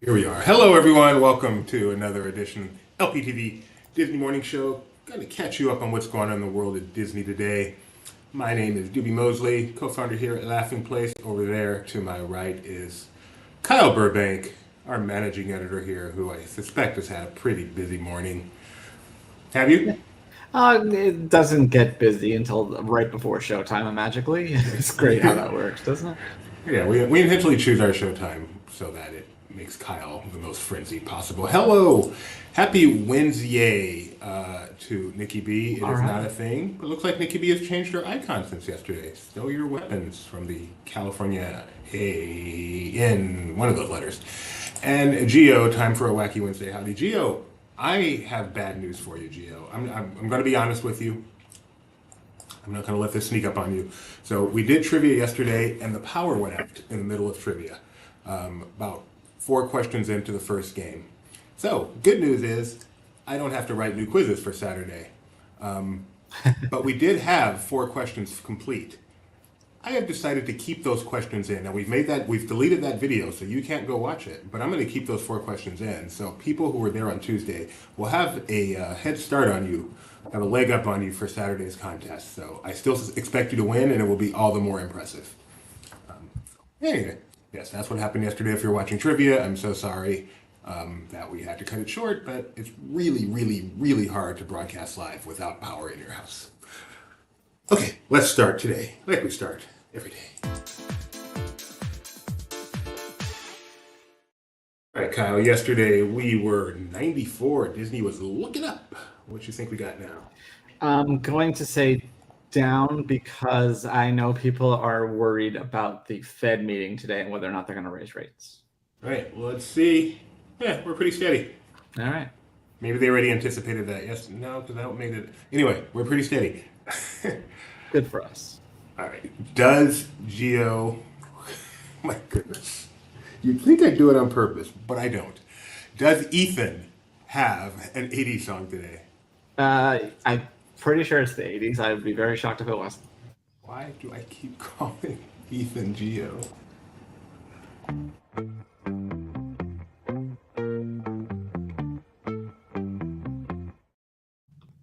Here we are. Hello, everyone. Welcome to another edition LPTV Disney Morning Show. Going to catch you up on what's going on in the world of Disney today. My name is Doobie Mosley, co-founder here at Laughing Place. Over there to my right is Kyle Burbank, our managing editor here, who I suspect has had a pretty busy morning. Have you? It doesn't get busy until right before showtime, magically. It's great how that works, doesn't it? Yeah, we intentionally choose our showtime so that it makes Kyle the most frenzied possible. Hello! Happy Wednesday to Nikki B. It All is right. not a thing, but it looks like Nikki B has changed her icon since yesterday. Stow your weapons from the California A in one of those letters. And Geo, time for a wacky Wednesday. Howdy, Geo. I have bad news for you, Geo. I'm going to be honest with you. I'm not going to let this sneak up on you. So we did trivia yesterday, and the power went out in the middle of trivia, about 4 questions into the first game. So good news is I don't have to write new quizzes for Saturday. But we did have 4 questions complete. I have decided to keep those questions in. Now we've deleted that video, so you can't go watch it. But I'm going to keep those 4 questions in, so people who were there on Tuesday will have a head start on you, have a leg up on you for Saturday's contest. So I still expect you to win, and it will be all the more impressive. Anyway, yes, that's what happened yesterday. If you're watching trivia, I'm so sorry that we had to cut it short. But it's really, really, really hard to broadcast live without power in your house. Okay, let's start today, like we start every day. All right, Kyle, yesterday we were 94. Disney was looking up. What you think we got now? I'm going to say down because I know people are worried about the Fed meeting today and whether or not they're going to raise rates. All right, well, let's see. Yeah, we're pretty steady. All right. Maybe they already anticipated that. Yes, no, because that made it. Anyway, we're pretty steady. Good for us. All right. Does Geo. My goodness. You'd think I do it on purpose, but I don't. Does Ethan have an 80s song today? I'm pretty sure it's the 80s. I would be very shocked if it wasn't. Why do I keep calling Ethan Geo?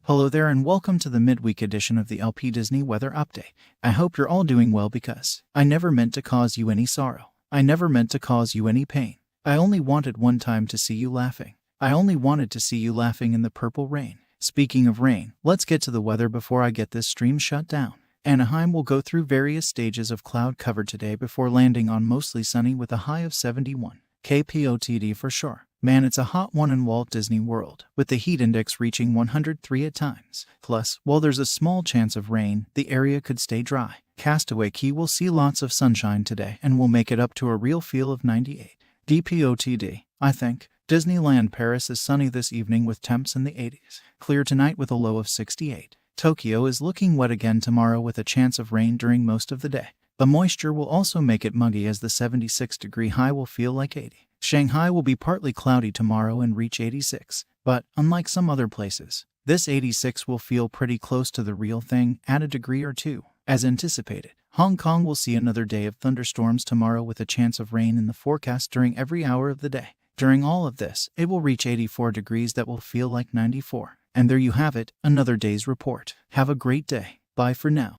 Hello there and welcome to the midweek edition of the LP Disney Weather Update. I hope you're all doing well because I never meant to cause you any sorrow. I never meant to cause you any pain. I only wanted one time to see you laughing. I only wanted to see you laughing in the purple rain. Speaking of rain, let's get to the weather before I get this stream shut down. Anaheim will go through various stages of cloud cover today before landing on mostly sunny with a high of 71. KPOTD for sure. Man, it's a hot one in Walt Disney World, with the heat index reaching 103 at times. Plus, while there's a small chance of rain, the area could stay dry. Castaway Cay will see lots of sunshine today and will make it up to a real feel of 98. DPOTD, I think. Disneyland Paris is sunny this evening with temps in the 80s. Clear tonight with a low of 68. Tokyo is looking wet again tomorrow with a chance of rain during most of the day. The moisture will also make it muggy as the 76-degree high will feel like 80. Shanghai will be partly cloudy tomorrow and reach 86, but unlike some other places, this 86 will feel pretty close to the real thing at a degree or two. As anticipated, Hong Kong will see another day of thunderstorms tomorrow with a chance of rain in the forecast during every hour of the day. During all of this, it will reach 84 degrees that will feel like 94. And there you have it, another day's report. Have a great day. Bye for now.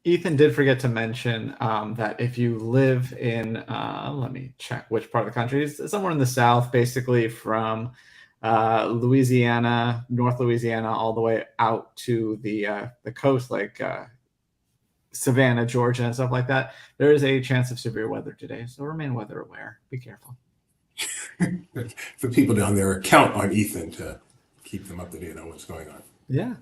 Ethan did forget to mention that if you live in, let me check which part of the country, it's somewhere in the south, basically from Louisiana, North Louisiana, all the way out to the coast, like Savannah, Georgia, and stuff like that. There is a chance of severe weather today, so remain weather aware. Be careful. The people down there count on Ethan to keep them up to date on what's going on. Yeah.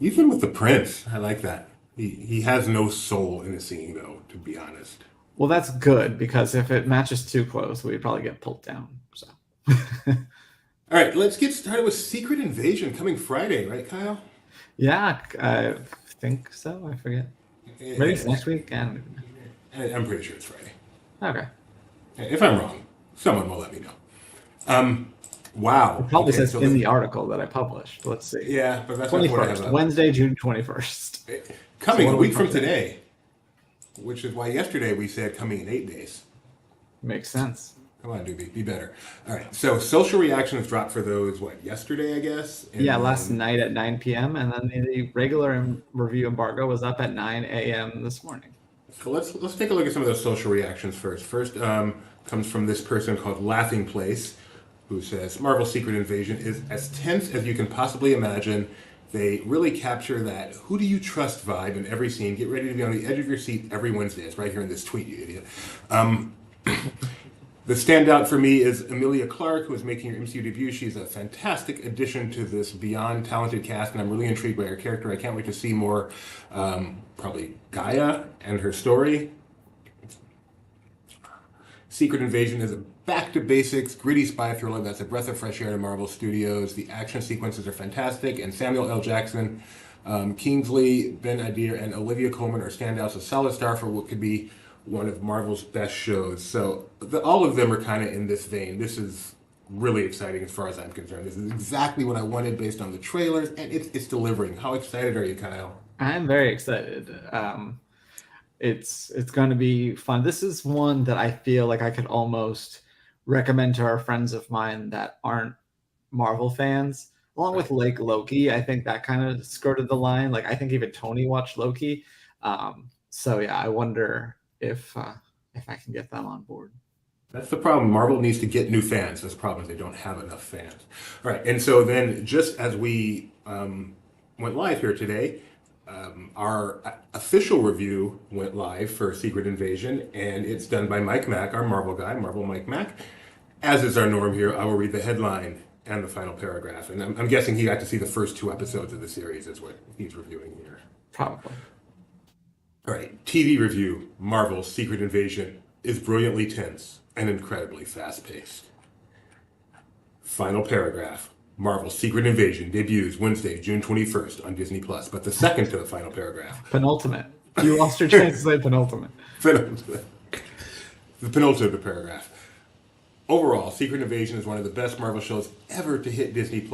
Ethan with the Prince. I like that. He has no soul in his singing, though, to be honest. Well, that's good because if it matches too close, we'd probably get pulled down. So. All right, let's get started with Secret Invasion coming Friday, right, Kyle? Yeah, I think so. I forget. Maybe it's next week. I'm pretty sure it's Friday. Okay. If I'm wrong, someone will let me know. Wow. It probably says in the article that I published. Let's see. Yeah, but that's not what I have 21st, Wednesday, June 21st. Coming a week from today, which is why yesterday we said coming in 8 days. Makes sense. Come on, Doobie, be better. All right. So social reactions dropped for those, what, yesterday, I guess? And Yeah, last then- night at 9 p.m. and then the regular review embargo was up at 9 a.m. this morning. So let's take a look at some of those social reactions first. First comes from this person called Laughing Place, who says Marvel's Secret Invasion is as tense as you can possibly imagine. They really capture that "who do you trust" vibe in every scene. Get ready to be on the edge of your seat every Wednesday. It's right here in this tweet, you idiot. The standout for me is Emilia Clarke, who is making her MCU debut. She's a fantastic addition to this beyond talented cast, and I'm really intrigued by her character. I can't wait to see more, probably Gaia and her story. Secret Invasion is a back to basics, gritty spy thriller that's a breath of fresh air to Marvel Studios. The action sequences are fantastic, and Samuel L. Jackson, Kingsley, Ben Adir, and Olivia Colman are standouts. A solid star for what could be one of Marvel's best shows. So all of them are kind of in this vein. This is really exciting as far as I'm concerned. This is exactly what I wanted based on the trailers, and it's delivering. How excited are you, Kyle? I'm very excited. It's going to be fun. This is one that I feel like I could almost recommend to our friends of mine that aren't Marvel fans, along with like Loki. I think that kind of skirted the line. Like I think even Tony watched Loki. So yeah, I wonder if I can get them on board. That's the problem. Marvel needs to get new fans. That's the problem. They don't have enough fans. All right. And so then just as we went live here today, our official review went live for Secret Invasion, and it's done by Mike Mack, our Marvel guy, Marvel Mike Mack. As is our norm here, I will read the headline and the final paragraph. And I'm guessing he got to see the first 2 episodes of the series is what he's reviewing here. Probably. All right, TV review, Marvel's Secret Invasion is brilliantly tense and incredibly fast-paced. Final paragraph, Marvel's Secret Invasion debuts Wednesday, June 21st on Disney+. But the second to the final paragraph. Penultimate. You lost your chance to say penultimate. The penultimate paragraph. Overall, Secret Invasion is one of the best Marvel shows ever to hit Disney+.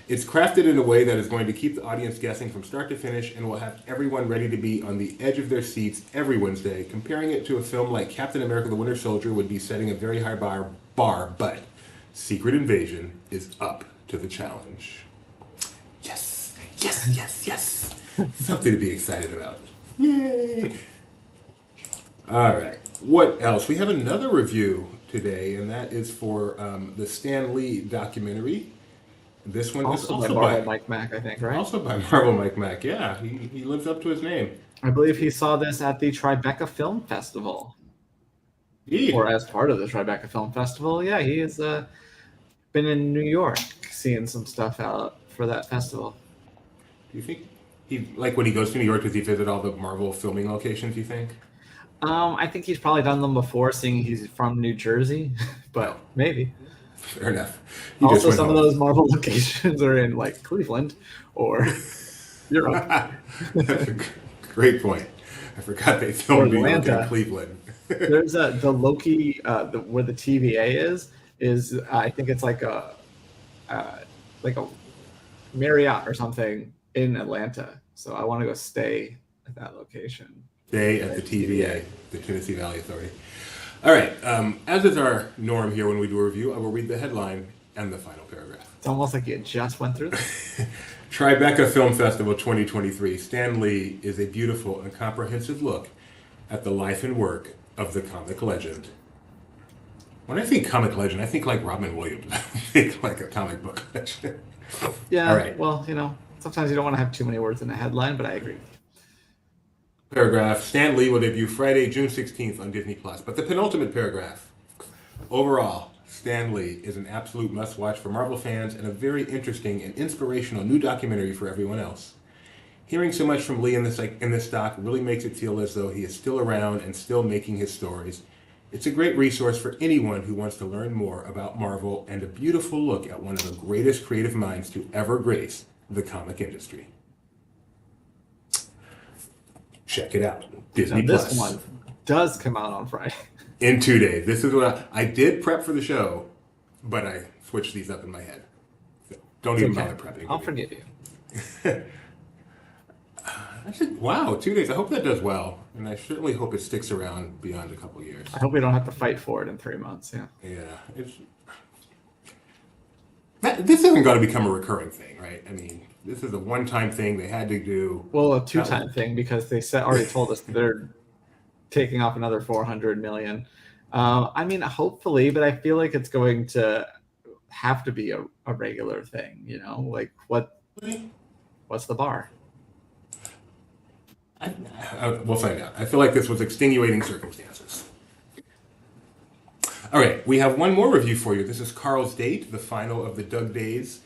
It's crafted in a way that is going to keep the audience guessing from start to finish and will have everyone ready to be on the edge of their seats every Wednesday. Comparing it to a film like Captain America the Winter Soldier would be setting a very high bar, but Secret Invasion is up to the challenge. Yes, yes, yes, yes. Something to be excited about. Yay! All right, what else? We have another review today, and that is for the Stan Lee documentary. This one is also by Marvel Mike Mack, I think, right? Also by Marvel Mike Mack, yeah. He lives up to his name. I believe he saw this at the Tribeca Film Festival. Indeed. Or as part of the Tribeca Film Festival. Yeah, he has been in New York seeing some stuff out for that festival. Do you think like when he goes to New York, does he visit all the Marvel filming locations, you think? I think he's probably done them before, seeing he's from New Jersey, but maybe. Fair enough. Also, some of those Marvel locations are in like Cleveland or Europe. That's a great point. I forgot they filmed New York in Cleveland. There's the Loki, where the TVA is I think it's like a Marriott or something in Atlanta. So I want to go stay at that location. Stay at the TVA, the Tennessee Valley Authority. All right, as is our norm here when we do a review, I will read the headline and the final paragraph. It's almost like you just went through this. Tribeca Film Festival 2023. Stan Lee is a beautiful and comprehensive look at the life and work of the comic legend. When I think comic legend, I think like Robin Williams. I think like a comic book legend. Yeah, all right. Well, sometimes you don't want to have too many words in a headline, but I agree. Paragraph, Stan Lee will debut Friday, June 16th on Disney+. But the penultimate paragraph, overall, Stan Lee is an absolute must-watch for Marvel fans and a very interesting and inspirational new documentary for everyone else. Hearing so much from Lee in this doc really makes it feel as though he is still around and still making his stories. It's a great resource for anyone who wants to learn more about Marvel and a beautiful look at one of the greatest creative minds to ever grace the comic industry. Check it out. Disney+. This one does come out on Friday. In 2 days. This is what I did prep for the show, but I switched these up in my head. So don't even bother prepping. I'll forgive you. Wow, 2 days. I hope that does well, and I certainly hope it sticks around beyond a couple years. I hope we don't have to fight for it in 3 months. Yeah. Yeah, this isn't going to become a recurring thing, right? I mean, this is a one-time thing they had to do. Well, a two-time thing because they already told us that they're taking off another 400 million. I mean, hopefully, but I feel like it's going to have to be a regular thing. Like what's the bar? We'll find out. I feel like this was extenuating circumstances. All right, we have one more review for you. This is Carl's Date, the final of the Doug Days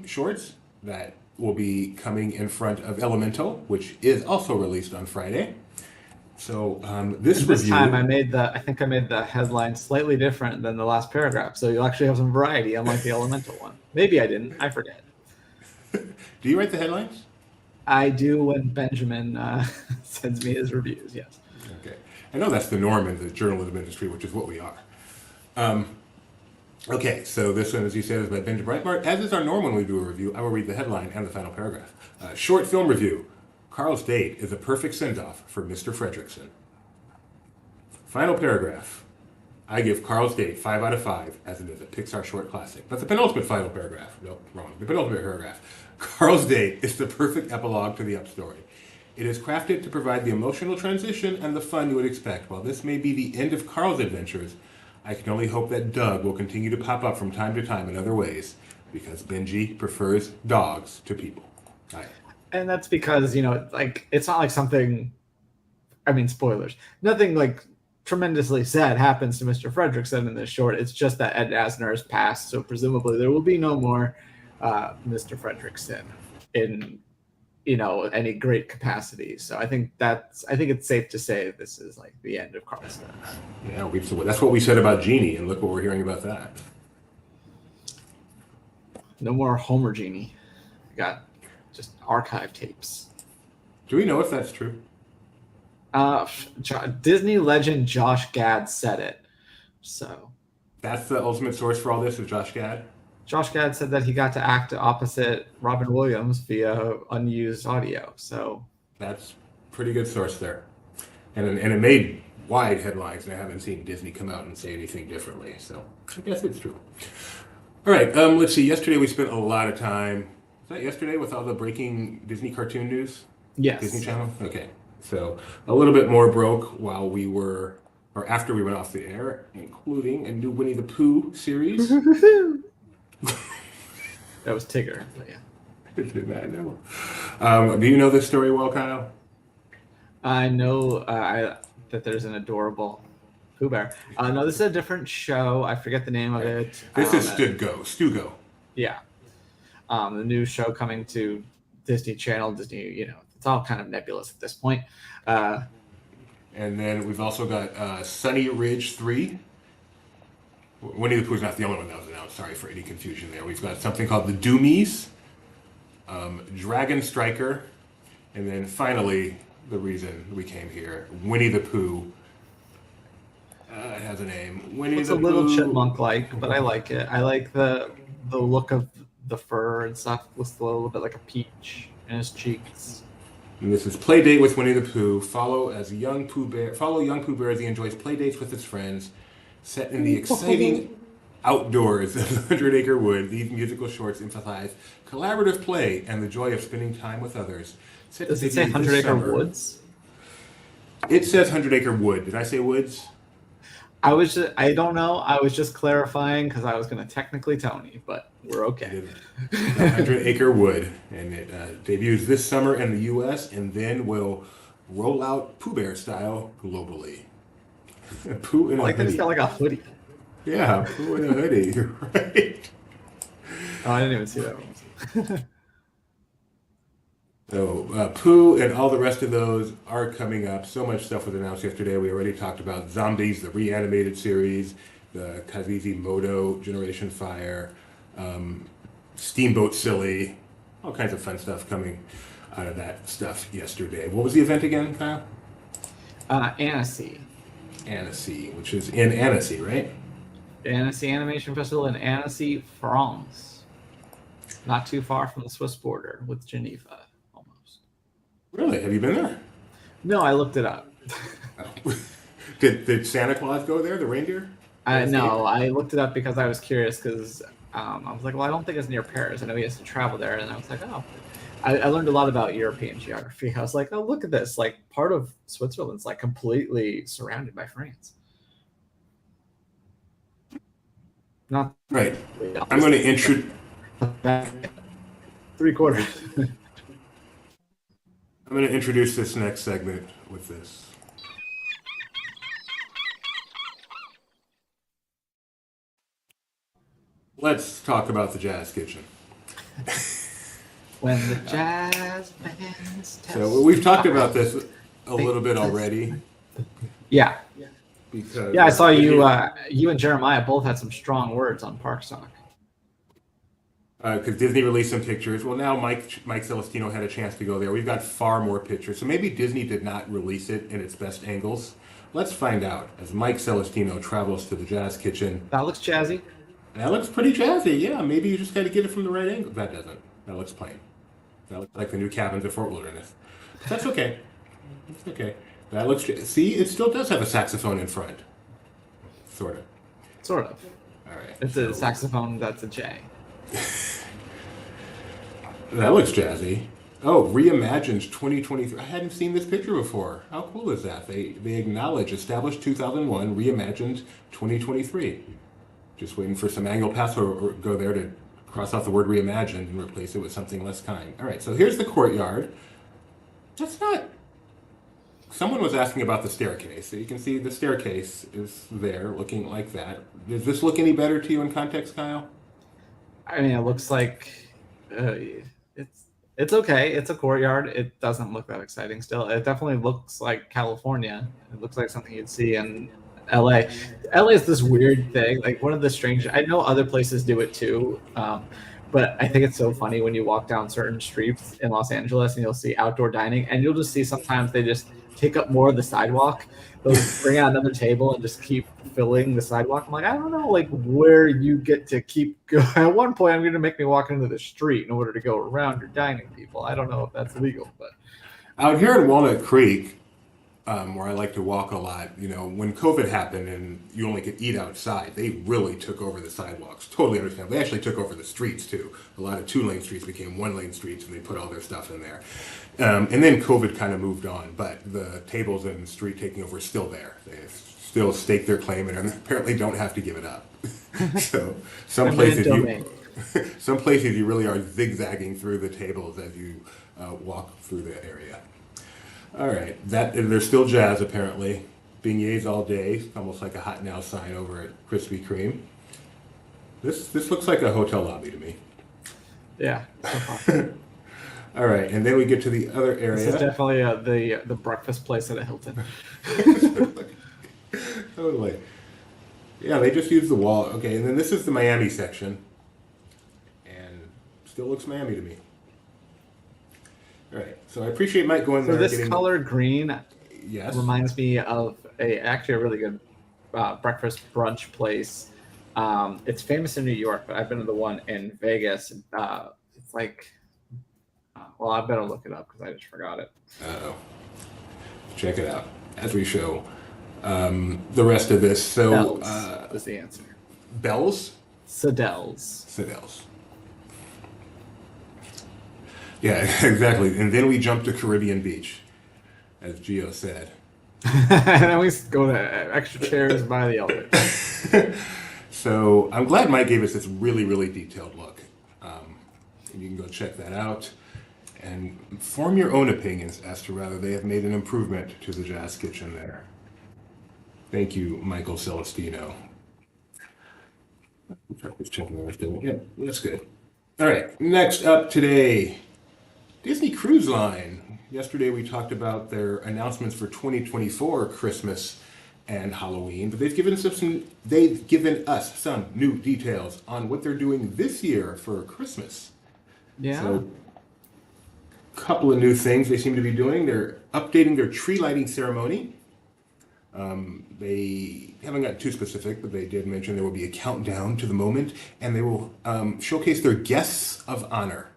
shorts that will be coming in front of Elemental, which is also released on Friday. So this time I think I made the headline slightly different than the last paragraph, so you'll actually have some variety, unlike the Elemental one. Maybe I didn't. I forget. Do you write the headlines? I do when Benjamin sends me his reviews. Yes. Okay, I know that's the norm in the journalism industry, which is what we are. Okay, so this one, as you said, is by Benjamin Breitbart. As is our norm when we do a review, I will read the headline and the final paragraph. Short film review. Carl's Date is a perfect send-off for Mr. Fredrickson. Final paragraph. I give Carl's Date 5 out of 5, as it is a Pixar short classic. That's the penultimate final paragraph. No, wrong. The penultimate paragraph. Carl's Date is the perfect epilogue to the Up story. It is crafted to provide the emotional transition and the fun you would expect. While this may be the end of Carl's adventures, I can only hope that Doug will continue to pop up from time to time in other ways, because Benji prefers dogs to people. And that's because, like, it's not like something, I mean, spoilers, nothing like tremendously sad happens to Mr. Fredrickson in this short. It's just that Ed Asner has passed, so presumably there will be no more Mr. Fredrickson in, any great capacity. So I think it's safe to say this is like the end of Carl's Date. Yeah, that's what we said about Genie, and look what we're hearing about that. No more Homer Genie. We got just archive tapes. Do we know if that's true? Disney legend Josh Gad said it. So that's the ultimate source for all this, is Josh Gad? Josh Gad said that he got to act opposite Robin Williams via unused audio. So that's pretty good source there. And it made wide headlines, and I haven't seen Disney come out and say anything differently. So I guess it's true. All right, let's see. Yesterday we spent a lot of time. Was that yesterday with all the breaking Disney cartoon news? Yes. Disney Channel? Okay. So a little bit more broke while we were, or after we went off the air, including a new Winnie the Pooh series. That was Tigger, but yeah. I did not know. Do you know this story well, Kyle? I know that there's an adorable Pooh Bear. No, this is a different show. I forget the name of it. This is Stugo. Yeah. The new show coming to Disney Channel. Disney, it's all kind of nebulous at this point. And then we've also got Sunny Ridge 3. Winnie the Pooh's not the only one that was announced. Sorry for any confusion there. We've got something called the Doomies, Dragon Striker, and then finally, the reason we came here, Winnie the Pooh. It has a name. It's a little chipmunk-like, but I like it. I like the look of the fur and stuff. Looks a little bit like a peach in his cheeks. And this is Play Date with Winnie the Pooh. Follow young Pooh Bear as he enjoys play dates with his friends. Set in the exciting outdoors of the 100 Acre Wood, these musical shorts emphasize collaborative play and the joy of spending time with others. Does it say 100 Acre Woods? It says 100 Acre Wood. Did I say woods? I don't know. I was just clarifying because I was going to technically Tony, but we're okay. 100 Acre Wood, and it debuts this summer in the U.S. and then will roll out Pooh Bear style globally. Pooh in a hoodie. It's got like a hoodie. Yeah, Pooh in a hoodie, right? Oh, I didn't even see that one. So Pooh and all the rest of those are coming up. So much stuff was announced yesterday. We already talked about Zombies, the reanimated series, the Kazizi Moto Generation Fire, Steamboat Silly, all kinds of fun stuff coming out of that stuff yesterday. What was the event again, Kyle? Annecy. Annecy, which is in Annecy, right? Annecy Animation Festival in Annecy, France. Not too far from the Swiss border with Geneva, almost. Really? Have you been there? No, I looked it up. Oh. Did Santa Claus go there? The reindeer? No, I looked it up because I was curious because I was like, well, I don't think it's near Paris. I know he has to travel there, and I was like, oh. I learned a lot about European geography. I was like, oh, look at this! Like part of Switzerland's like completely surrounded by France. Not Right. I'm going to introduce. 3/4. I'm going to introduce this next segment with this. Let's talk about the Jazz Kitchen. When the jazz bands test. So we've talked about this a little bit already. Yeah. Because Yeah, I saw you. You and Jeremiah both had some strong words on Park Stock. Because Disney released some pictures. Well, now Mike Celestino had a chance to go there. We've got far more pictures. So maybe Disney did not release it in its best angles. Let's find out as Mike Celestino travels to the Jazz Kitchen. That looks jazzy. That looks pretty jazzy. Yeah, maybe you just got to get it from the right angle. That doesn't. That looks plain. That looks like the new cabins at Fort Wilderness. That's okay. That's okay. That looks. See, it still does have a saxophone in front. Sort of. Sort of. All right. It's a saxophone that's a J. That looks jazzy. Oh, reimagined 2023. I hadn't seen this picture before. How cool is that? They acknowledge established 2001, reimagined 2023. Just waiting for some annual pass or go there to cross off the word reimagined and replace it with something less kind. All right, so here's the courtyard. That's not. Someone was asking about the staircase. So you can see the staircase is there looking like that. Does this look any better to you in context, Kyle? I mean, it looks like it's okay. It's a courtyard. It doesn't look that exciting still. It definitely looks like California. It looks like something you'd see in LA. LA is this weird thing. Like one of the strange. I know other places do it too, but I think it's so funny when you walk down certain streets in Los Angeles and you'll see outdoor dining, and you'll just see sometimes they just take up more of the sidewalk. They'll bring out another table and just keep filling the sidewalk. I'm like, I don't know, like where you get to keep going. At one point, I'm going to make me walk into the street in order to go around your dining people. I don't know if that's legal, but out here in Walnut Creek, where I like to walk a lot, you know, when COVID happened and you only could eat outside, they really took over the sidewalks. Totally understand. They actually took over the streets too. A lot of 2-lane streets became 1-lane streets, and they put all their stuff in there. And then COVID kind of moved on, but the tables and street taking over is still there. They still stake their claim and apparently don't have to give it up. So some places you really are zigzagging through the tables as you walk through the area. All right, there's still jazz apparently. Beignets all day, almost like a hot now sign over at Krispy Kreme. This looks like a hotel lobby to me. yeah. So far. All right, and then we get to the other area. This is definitely the breakfast place at a Hilton. Totally. Yeah, they just use the wall. Okay, and then this is the Miami section, and still looks Miami to me. All right, so I appreciate Mike going there. So this color green yes, reminds me of actually a really good breakfast brunch place. It's famous in New York, but I've been to the one in Vegas. It's like, well, I better look it up because I just forgot it. Uh-oh. Check it out as we show the rest of this. So Bells is the answer. Bells? Sadel's. Yeah, exactly. And then we jump to Caribbean Beach, as Gio said. And then we go to extra chairs by the elevator. So I'm glad Mike gave us this really, really detailed look. And you can go check that out and form your own opinions as to whether they have made an improvement to the Jazz Kitchen there. Thank you, Michael Celestino. Just checking everything. Yeah, that's good. All right, next up today, Disney Cruise Line. Yesterday we talked about their announcements for 2024 Christmas and Halloween, but they've given us some new details on what they're doing this year for Christmas. Yeah. So, a couple of new things they seem to be doing. They're updating their tree lighting ceremony. They haven't gotten too specific, but they did mention there will be a countdown to the moment, and they will showcase their guests of honor.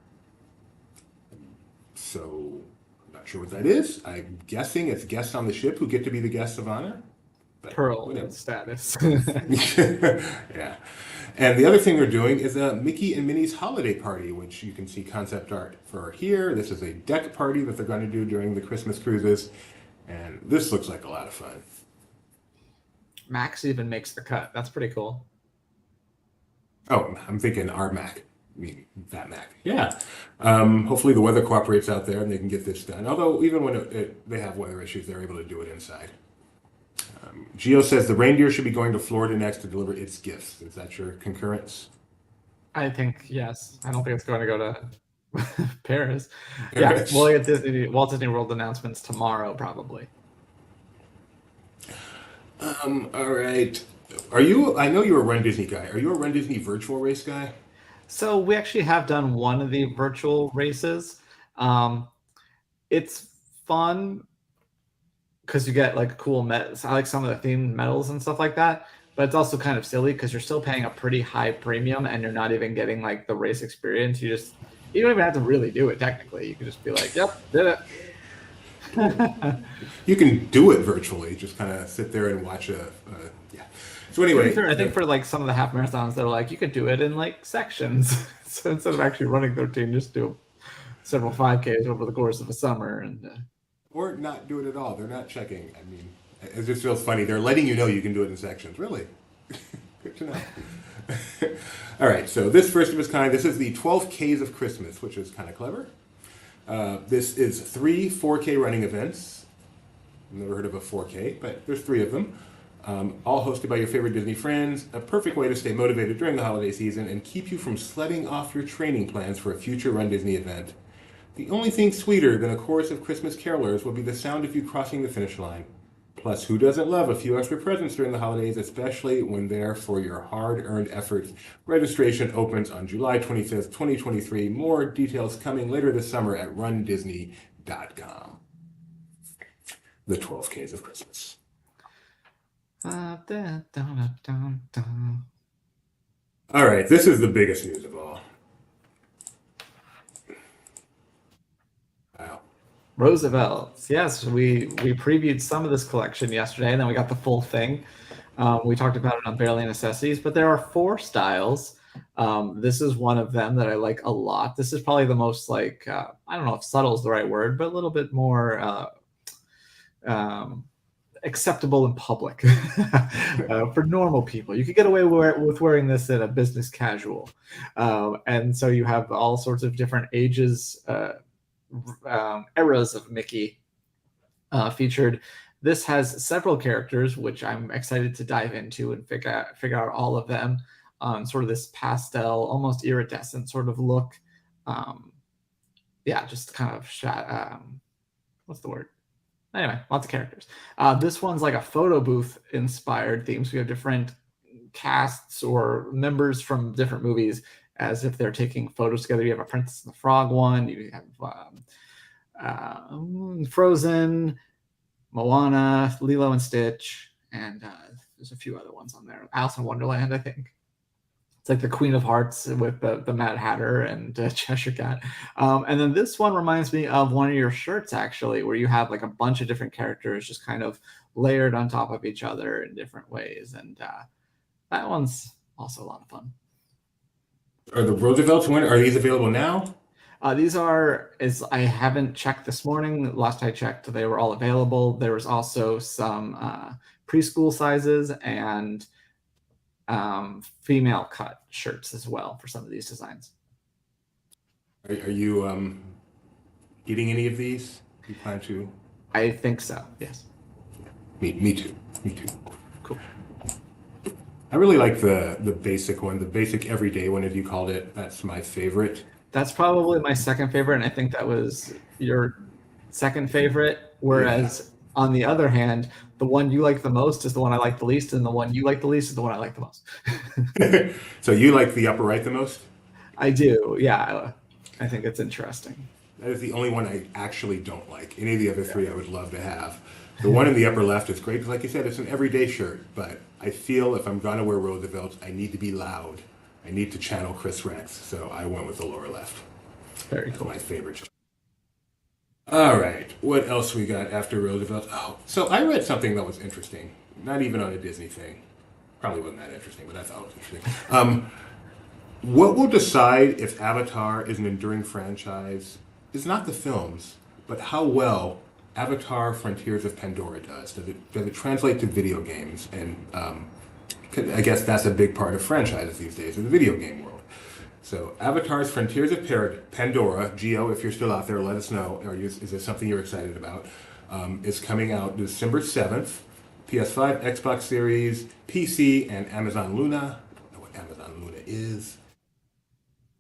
So, I'm not Not sure what that is. I'm guessing it's guests on the ship who get to be the guests of honor. But Pearl whatever. status. Yeah. And the other thing they're doing is a Mickey and Minnie's holiday party, which you can see concept art for here. This is a deck party that they're going to do during the Christmas cruises. And this looks like a lot of fun. Max even makes the cut. That's pretty cool. Oh, I'm thinking our Mac. I mean, that Mac. Yeah. Hopefully the weather cooperates out there and they can get this done. Although even when they have weather issues, they're able to do it inside. Gio says the reindeer should be going to Florida next to deliver its gifts. Is that your concurrence? I think yes. I don't think it's going to go to Paris. Paris. Yeah, we'll get Walt Disney World announcements tomorrow, probably. All right. Are you? I know you're a Run Disney guy. Are you a Run Disney virtual race guy? So we actually have done one of the virtual races. It's fun because you get like cool medals. I like some of the themed medals and stuff like that. But it's also kind of silly because you're still paying a pretty high premium and you're not even getting like the race experience. You don't even have to really do it technically. You can just be like, yep, did it. You can do it virtually. Just kind of sit there and watch yeah. So anyway, I think for like some of the half marathons, they're like, you could do it in like sections. So instead of actually running 13, just do several 5Ks over the course of a summer. Or not do it at all. They're not checking. I mean, it just feels funny. They're letting you know you can do it in sections. Really? Good to know. All right, so this first of its kind, this is the 12 Ks of Christmas, which is kind of clever. This is 3 4K running events. I've never heard of a 4K, but there's 3 of them. All hosted by your favorite Disney friends. A perfect way to stay motivated during the holiday season and keep you from sledding off your training plans for a future Run Disney event. The only thing sweeter than a chorus of Christmas carolers will be the sound of you crossing the finish line. Plus, who doesn't love a few extra presents during the holidays, especially when they're for your hard-earned efforts? Registration opens on July 25th, 2023. More details coming later this summer at rundisney.com. The 12 Ks of Christmas. All right, this is the biggest news of all. Wow. Roosevelt's. Yes, we previewed some of this collection yesterday, and then we got the full thing. We talked about it on Barely Necessities, but there are 4 styles. This is one of them that I like a lot. This is probably the most like, I don't know if subtle is the right word, but a little bit more acceptable in public for normal people. You could get away with wearing this in a business casual. And so you have all sorts of different ages, eras of Mickey featured. This has several characters, which I'm excited to dive into and figure out all of them. Sort of this pastel, almost iridescent sort of look. Yeah, just kind of what's the word? Anyway, lots of characters. This one's like a photo booth inspired theme. So we have different casts or members from different movies as if they're taking photos together. You have a Princess and the Frog one. You have Frozen, Moana, Lilo and Stitch, and there's a few other ones on there. Alice in Wonderland, I think. It's like the Queen of Hearts with the Mad Hatter and Cheshire Cat. And then this one reminds me of one of your shirts, actually, where you have like a bunch of different characters just kind of layered on top of each other in different ways. And that one's also a lot of fun. Are the Roosevelt's winner? Are these available now? These are, I haven't checked this morning. Last I checked, they were all available. There was also some preschool sizes and female cut shirts as well for some of these designs. Are you getting any of these? You plan to? I think so, yes. Me too. Cool. I really like the basic one, the basic everyday one, as you called it. That's my favorite. That's probably my second favorite, and I think that was your second favorite. Whereas on the other hand, the one you like the most is the one I like the least, and the one you like the least is the one I like the most. So you like the upper right the most? I do, yeah. I think it's interesting. That is the only one I actually don't like. Any of the other 3 I would love to have. The one in the upper left is great because, like you said, it's an everyday shirt. But I feel if I'm going to wear Roosevelt's, I need to be loud. I need to channel Chris Rex. So I went with the lower left. Very cool. My favorite. All right, what else we got after Roosevelt? Oh, so I read something that was interesting. Not even on a Disney thing. Probably wasn't that interesting, but I thought it was interesting. What will decide if Avatar is an enduring franchise is not the films, but how well Avatar: Frontiers of Pandora does. Does it translate to video games? And I guess that's a big part of franchises these days in the video game world. So Avatar's Frontiers of Pandora, Geo, if you're still out there, let us know. Is this something you're excited about? It's coming out December 7th. PS5, Xbox Series, PC, and Amazon Luna. I don't know what Amazon Luna is.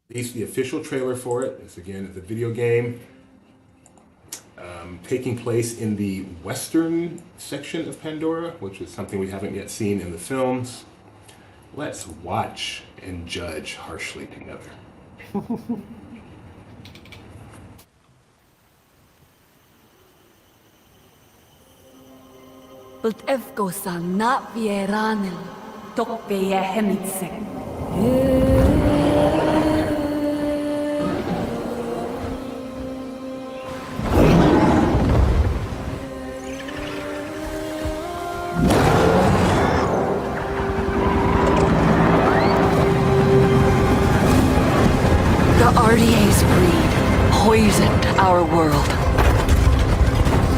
Released the official trailer for it. This again is a video game taking place in the western section of Pandora, which is something we haven't yet seen in the films. Let's watch and judge harshly together. Bult efgo sa na vieranil, tok be hemitsek. The RDA's greed poisoned our world.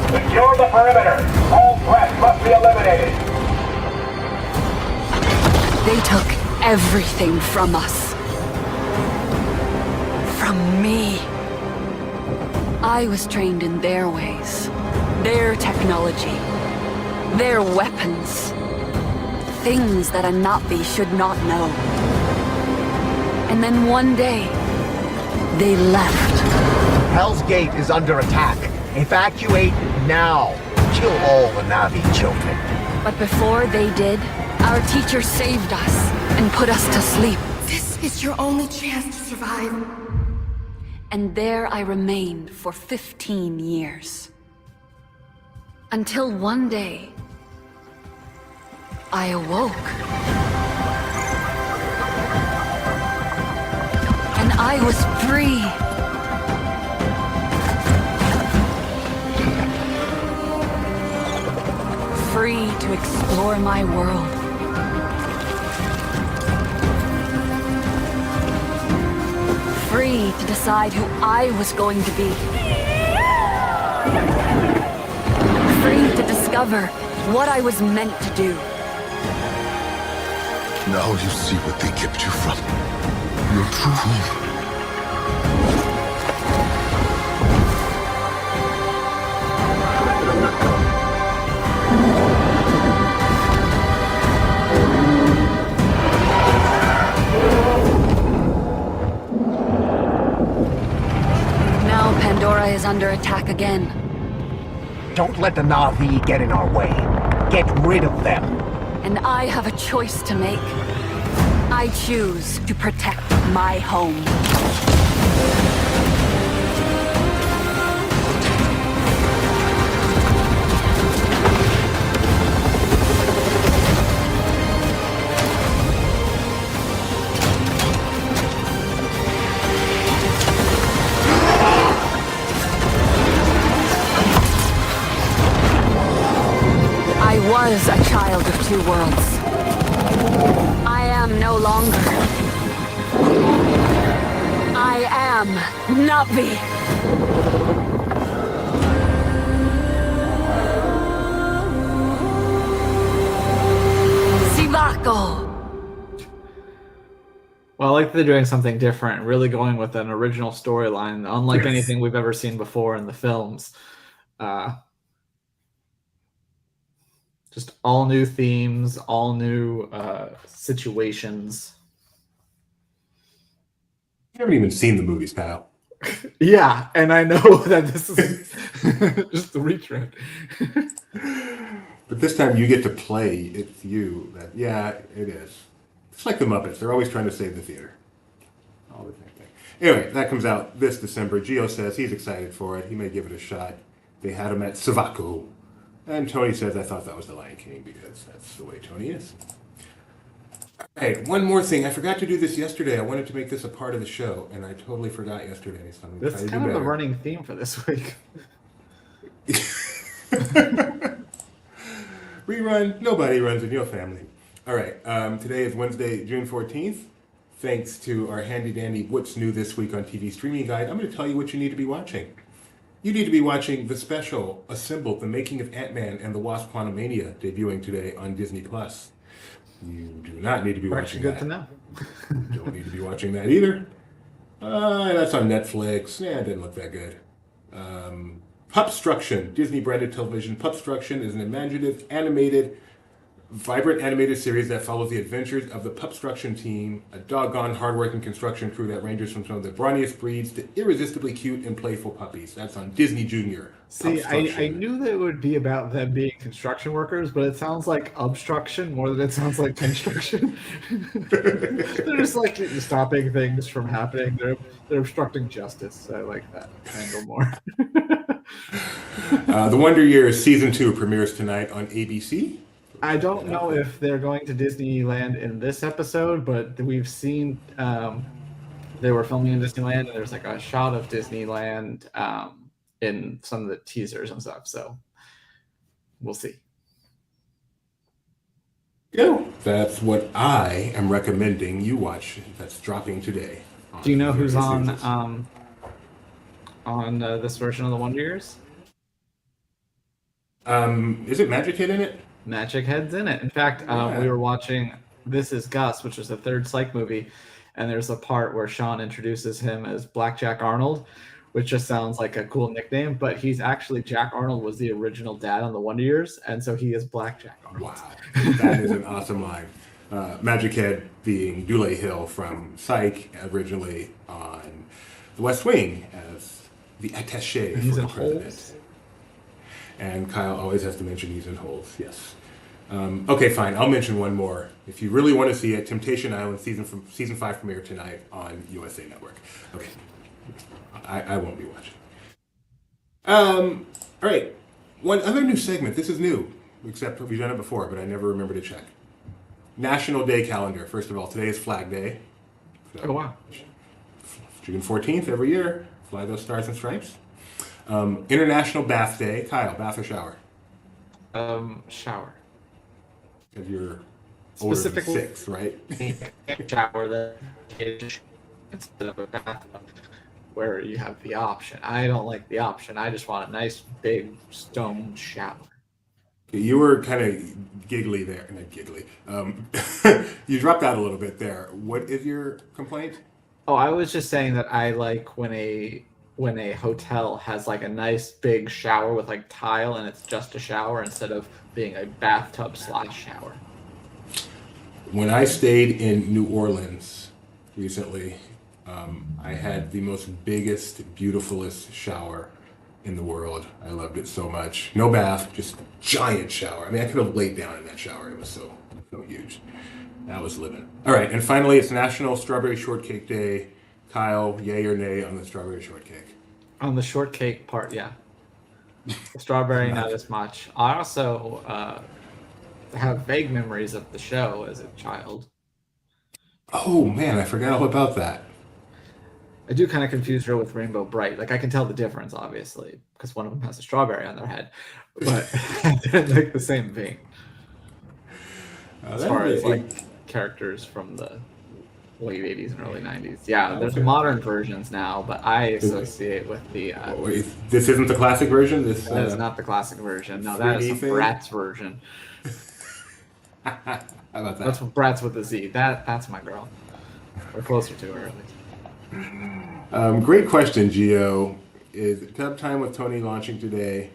Secure the perimeter. All threats must be eliminated. They took everything from us. From me. I was trained in their ways, their technology, their weapons. Things that a Navi should not know. And then one day, they left. Hell's Gate is under attack. Evacuate now. Kill all the Navi children. But before they did, our teacher saved us and put us to sleep. This is your only chance to survive. And there I remained for 15 years. Until one day, I awoke. And I was free. Free to explore my world. Free to decide who I was going to be. Free to discover what I was meant to do. Now you see what they kept you from. Your true home. Now Pandora is under attack again. Don't let the Navi get in our way. Get rid of them. And I have a choice to make. I choose to protect my home. I was a child of two worlds. I am no longer. I am Navi. Sivako. Well, I like they're doing something different, really going with an original storyline, unlike anything we've ever seen before in the films. Just all new themes, all new situations. You haven't even seen the movies, pal. Yeah, and I know that this is just the retread. But this time you get to play. It's you. Yeah, it is. It's like the Muppets. They're always trying to save the theater. All the same thing. Anyway, that comes out this December. Gio says he's excited for it. He may give it a shot. They had him at Savako. And Tony says, I thought that was the Lion King because that's the way Tony is. Hey, one more thing. I forgot to do this yesterday. I wanted to make this a part of the show, and I totally forgot yesterday. So I'm This trying is to kind do of a better. running theme for this week. Rerun, nobody runs in your family. All right, today is Wednesday, June 14th. Thanks to our handy dandy What's New This Week on TV streaming guide, I'm going to tell you what you need to be watching. You need to be watching the special Assembled, The Making of Ant-Man and the Wasp: Quantumania, debuting today on Disney+. You do not need to be watching Good that. to know. You don't need to be watching that either. That's on Netflix. Yeah, it didn't look that good. Pupstruction, Disney branded television. Pupstruction is an imaginative, vibrant animated series that follows the adventures of the Pupstruction team, a doggone hardworking construction crew that ranges from some of the brawniest breeds to irresistibly cute and playful puppies. That's on Disney Junior. See, I knew that it would be about them being construction workers, but it sounds like obstruction more than it sounds like construction. They're just like stopping things from happening. They're obstructing justice. I like that angle more. The Wonder Years Season 2 premieres tonight on ABC. I don't know if they're going to Disneyland in this episode, but we've seen they were filming in Disneyland, and there's like a shot of Disneyland in some of the teasers and stuff. So we'll see. Yeah, that's what I am recommending you watch. That's dropping today. Do you know who's on this version of the Wonder Years? Is it Magic Kid in it? Magic Head's in it. In fact, we were watching This Is Gus, which was the third Psych movie, and there's a part where Sean introduces him as Blackjack Arnold, which just sounds like a cool nickname, but he's actually Jack Arnold was the original dad on the Wonder Years, and so he is Blackjack Arnold. Wow, that is an awesome line. Magic Head being Dule Hill from Psych, originally on The West Wing as the attaché for the president. And Kyle always has to mention he's in Holes, yes. Okay, fine. I'll mention one more. If you really want to see it, Temptation Island season 5 premiere tonight on USA Network. Okay, I won't be watching. All right, one other new segment. This is new, except we've done it before, but I never remember to check. National Day calendar. First of all, today is Flag Day. So, oh wow! June 14th every year. Fly those stars and stripes. International Bath Day. Kyle, bath or shower? Shower. Because you're older than 6, right? Shower that instead of a bathtub where you have the option. I don't like the option. I just want a nice big stone shower. You were kind of giggly there. Not giggly. You dropped out a little bit there. What is your complaint? Oh, I was just saying that I like when a hotel has like a nice big shower with like tile and it's just a shower instead of being a bathtub / shower. When I stayed in New Orleans recently, I had the most biggest, beautifulest shower in the world. I loved it so much. No bath, just giant shower. I mean, I could have laid down in that shower. It was so huge. That was living. All right, and finally, it's National Strawberry Shortcake Day. Kyle, yay or nay on the strawberry shortcake? On the shortcake part, yeah. Strawberry, not as much. I also have vague memories of the show as a child. Oh, man, I forgot all about that. I do kind of confuse her with Rainbow Bright. Like, I can tell the difference, obviously, because one of them has a strawberry on their head. But they're like the same vein. As far as, like, characters from the late 80s and early 90s. Yeah, there's modern versions now, but I associate with the... this isn't the classic version? That is not the classic version. No, that is the Bratz version. How about that? That's Bratz with a Z. That's my girl. We're closer to her, at least. Great question, Gio. Is Tub Time with Tony launching today?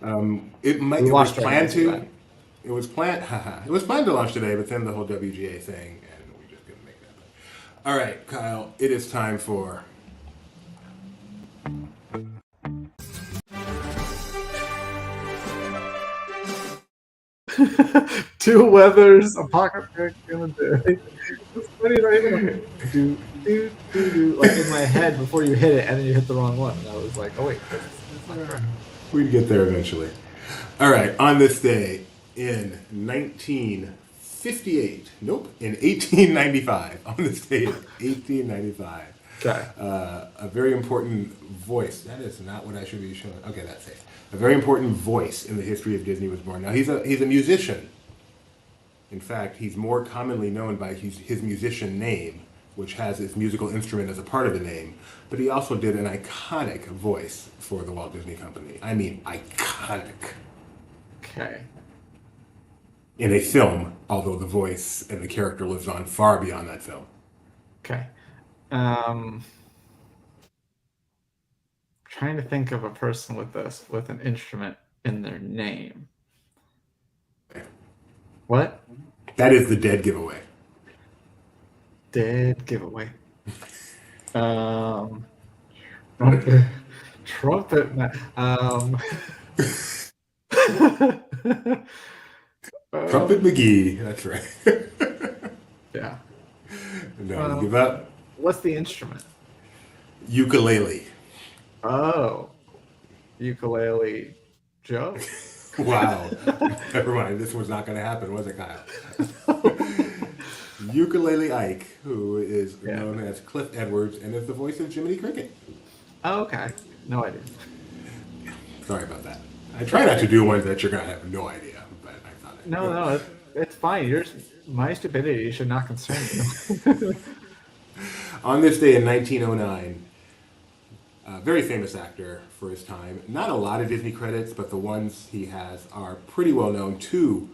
No. It might. It was planned to. It was planned. It was planned to launch today, but then the whole WGA thing, and we just couldn't make that. All right, Kyle. It is time for. Two weathers, a pocket pick, and a day. It's funny, right? Do. Like in my head before you hit it, and then you hit the wrong one. And I was like, oh wait, that's not correct. We'd get there eventually. All right, on this day in 1958, nope, in 1895, on this day in 1895, Okay. A very important voice. That is not what I should be showing. Okay, that's safe. A very important voice in the history of Disney was born. Now he's a musician. In fact, he's more commonly known by his musician name, which has his musical instrument as a part of the name. But he also did an iconic voice for the Walt Disney Company. I mean, iconic. Okay. In a film, although the voice and the character lives on far beyond that film. Okay. Trying to think of a person with an instrument in their name. What? That is the dead giveaway. Dead giveaway. Trumpet. Trumpet. Trumpet McGee. That's right. Yeah. No, you give up. What's the instrument? Ukulele. Oh. Ukulele Joe. Wow. Never mind. This was not going to happen, was it, Kyle? Ukulele Ike, who is known as Cliff Edwards and is the voice of Jiminy Cricket. Oh, okay. No idea. Sorry about that. I try not to do ones that you're going to have no idea, but I thought it. No, it's fine. My stupidity should not concern you. On this day in 1909, a very famous actor for his time. Not a lot of Disney credits, but the ones he has are pretty well known. Two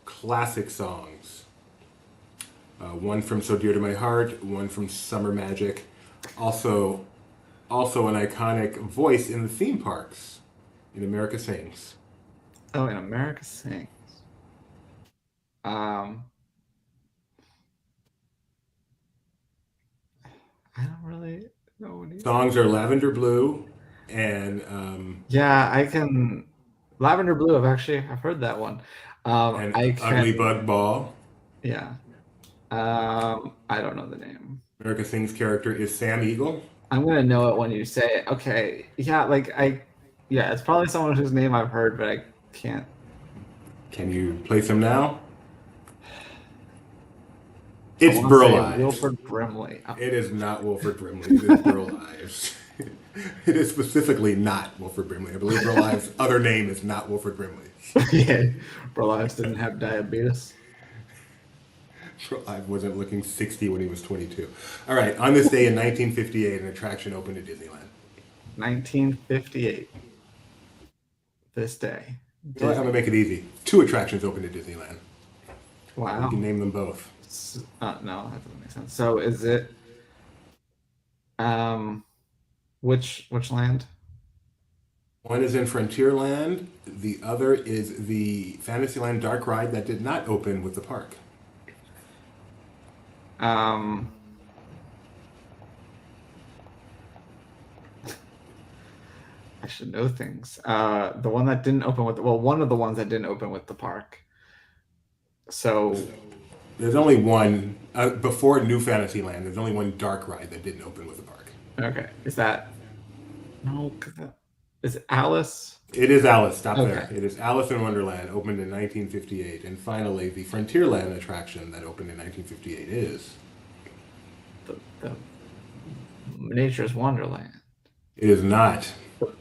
classic songs. One from So Dear to My Heart, one from Summer Magic. Also an iconic voice in the theme parks in America Sings. Oh, in America Sings. I don't really know what he's... Songs are Lavender Blue and yeah, I can... Lavender Blue, I've heard that one. and Ugly Bug Ball. Yeah. I don't know the name. America Sings character is Sam Eagle. I'm gonna know it when you say it. Okay. Yeah, it's probably someone whose name I've heard, but I can't. Can you place him now? It's Burl Ives. Wilford Brimley. Oh. It is not Wilford Brimley. It is Burl Ives. It is specifically not Wilford Brimley. I believe Burl Ives' other name is not Wilford Brimley. Yeah, Burl Ives didn't have diabetes. Burl Ives wasn't looking 60 when he was 22. All right, on this day in 1958, an attraction opened at Disneyland. 1958. This day. You know what? I'm going to make it easy. 2 attractions opened at Disneyland. Wow. You can name them both. No, that doesn't make sense. So is it which land? One is in Frontierland. The other is the Fantasyland Dark Ride that did not open with the park. I should know things. The one that didn't open with one of the ones that didn't open with the park. So there's only one before New Fantasyland. There's only one dark ride that didn't open with the park. Okay, is that is it Alice? It is Alice. Stop Okay. there. It is Alice in Wonderland, opened in 1958, and finally the Frontierland attraction that opened in 1958 is the Nature's Wonderland. It is not.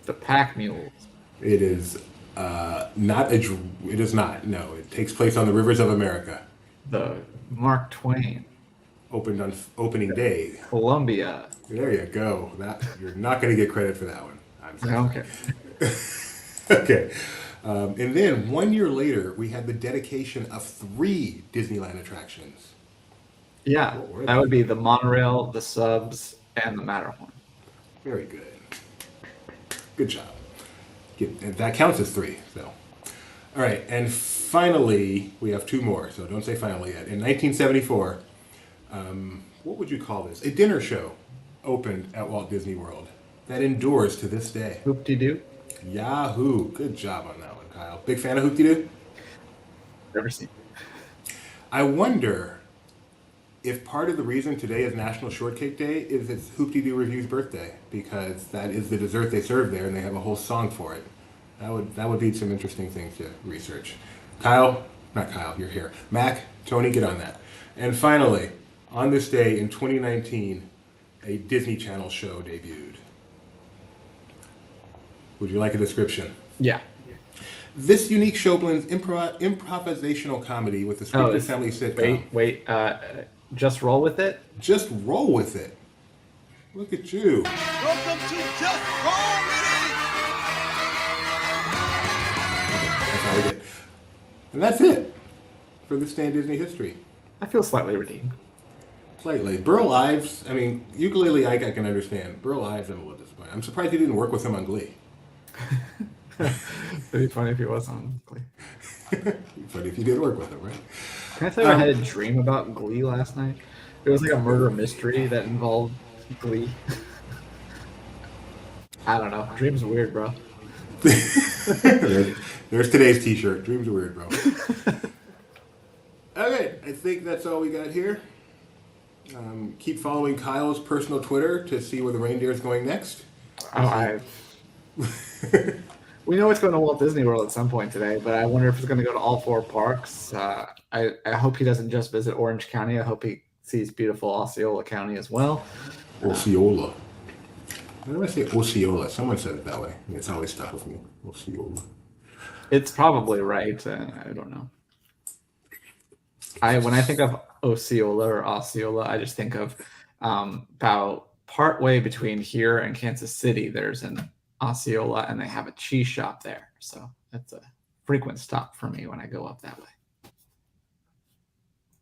The Pack Mules. It is not. It is not. No, it takes place on the rivers of America. The Mark Twain. Opened on opening day. Columbia. There you go. That you're not going to get credit for that one. I'm sorry. Okay. Okay. And then 1 year later, we had the dedication of 3 Disneyland attractions. Yeah, that would be the monorail, the subs, and the Matterhorn. Very good. Good job. And that counts as 3. So, all right. And finally, we have 2 more. So don't say finally yet. In 1974, what would you call this? A dinner show opened at Walt Disney World that endures to this day. Hoop-de-doo. Yahoo! Good job on that one, Kyle. Big fan of Hoop-de-doo? Never seen. I wonder if part of the reason today is National Shortcake Day is it's Hoop-de-doo Review's birthday, because that is the dessert they serve there, and they have a whole song for it. That would be some interesting things to research. Kyle, not Kyle, you're here. Mac, Tony, get on that. And finally, on this day in 2019, a Disney Channel show debuted. Would you like a description? Yeah. This unique show blends improvisational comedy with the scripted family sitcom. Wait. Just roll with it? Just roll with it. Look at you. Welcome to Just Roll With It! That's all we get. And that's it for this day in Disney history. I feel slightly redeemed. Slightly. Burl Ives, I mean, Ukulele Ike I can understand. Burl Ives, I'm a little disappointed. I'm surprised you didn't work with him on Glee. It'd be funny if he was on Glee. Funny if you did work with him, right? Can I tell you I had a dream about Glee last night? It was like a murder mystery that involved Glee. I don't know. Dreams are weird, bro. There's today's t-shirt. Dreams are weird, bro. Okay, I think that's all we got here. Keep following Kyle's personal Twitter to see where the reindeer is going next. We know it's going to Walt Disney World at some point today, but I wonder if it's going to go to all 4 parks. I hope he doesn't just visit Orange County. I hope he sees beautiful Osceola County as well. Osceola. Why do I say Osceola? Someone said it that way. It's always stuck with me. Osceola. It's probably right. I don't know. When I think of Osceola or Osceola, I just think of about partway between here and Kansas City. There's an Osceola, and they have a cheese shop there. So that's a frequent stop for me when I go up that way.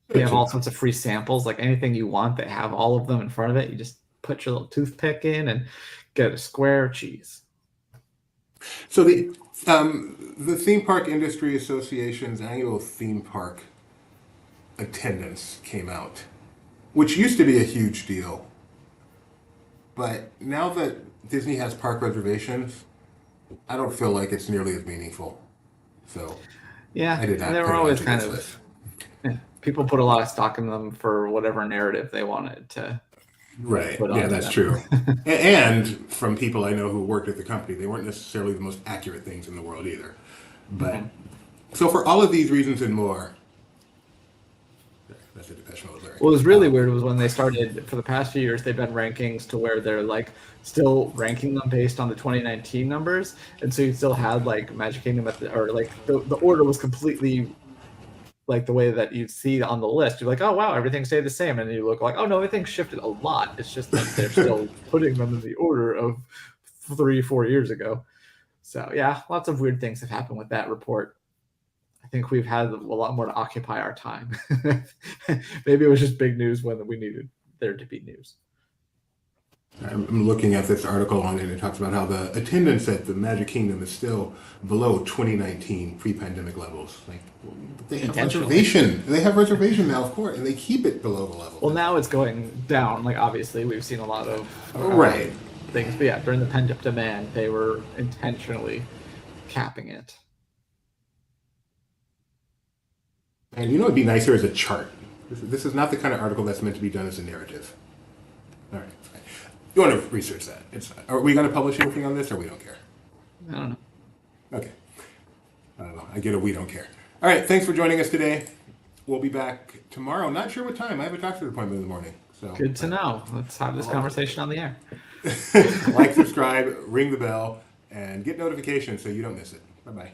They have all sorts of free samples, like anything you want. They have all of them in front of it. You just put your little toothpick in and get a square of cheese. So the Theme Park Industry Association's annual theme park attendance came out, which used to be a huge deal. But now that Disney has park reservations, I don't feel like it's nearly as meaningful. So yeah, I did not. They were always kind of people put a lot of stock in them for whatever narrative they wanted to. Right. Yeah, that's true. And from people I know who worked at the company, they weren't necessarily the most accurate things in the world either. But so for all of these reasons and more. That's a Depeche Mode lyric. What was really weird was when they started, for the past few years, they've been rankings to where they're like still ranking them based on the 2019 numbers. And so you still had like Magic Kingdom or like the order was completely like the way that you see on the list. You're like, oh wow, everything stayed the same. And then you look like, oh no, everything shifted a lot. It's just that they're still putting them in the order of 3-4 years ago. So yeah, lots of weird things have happened with that report. I think we've had a lot more to occupy our time. Maybe it was just big news when we needed there to be news. I'm looking at this article on it. It talks about how the attendance at the Magic Kingdom is still below 2019 pre-pandemic levels. Like they have reservation. They have reservation now, of course, and they keep it below the level. Well, now it's going down. Like obviously, we've seen a lot of things. But yeah, during the pent-up demand, they were intentionally capping it. And you know, it'd be nicer as a chart. This is not the kind of article that's meant to be done as a narrative. All right. You want to research that. Are we going to publish anything on this, or we don't care? I don't know. Okay. I don't know. I get a we don't care. All right. Thanks for joining us today. We'll be back tomorrow. Not sure what time. I have a doctor's appointment in the morning. So good to know. Let's have this conversation on the air. Like, subscribe, ring the bell, and get notifications so you don't miss it. Bye-bye.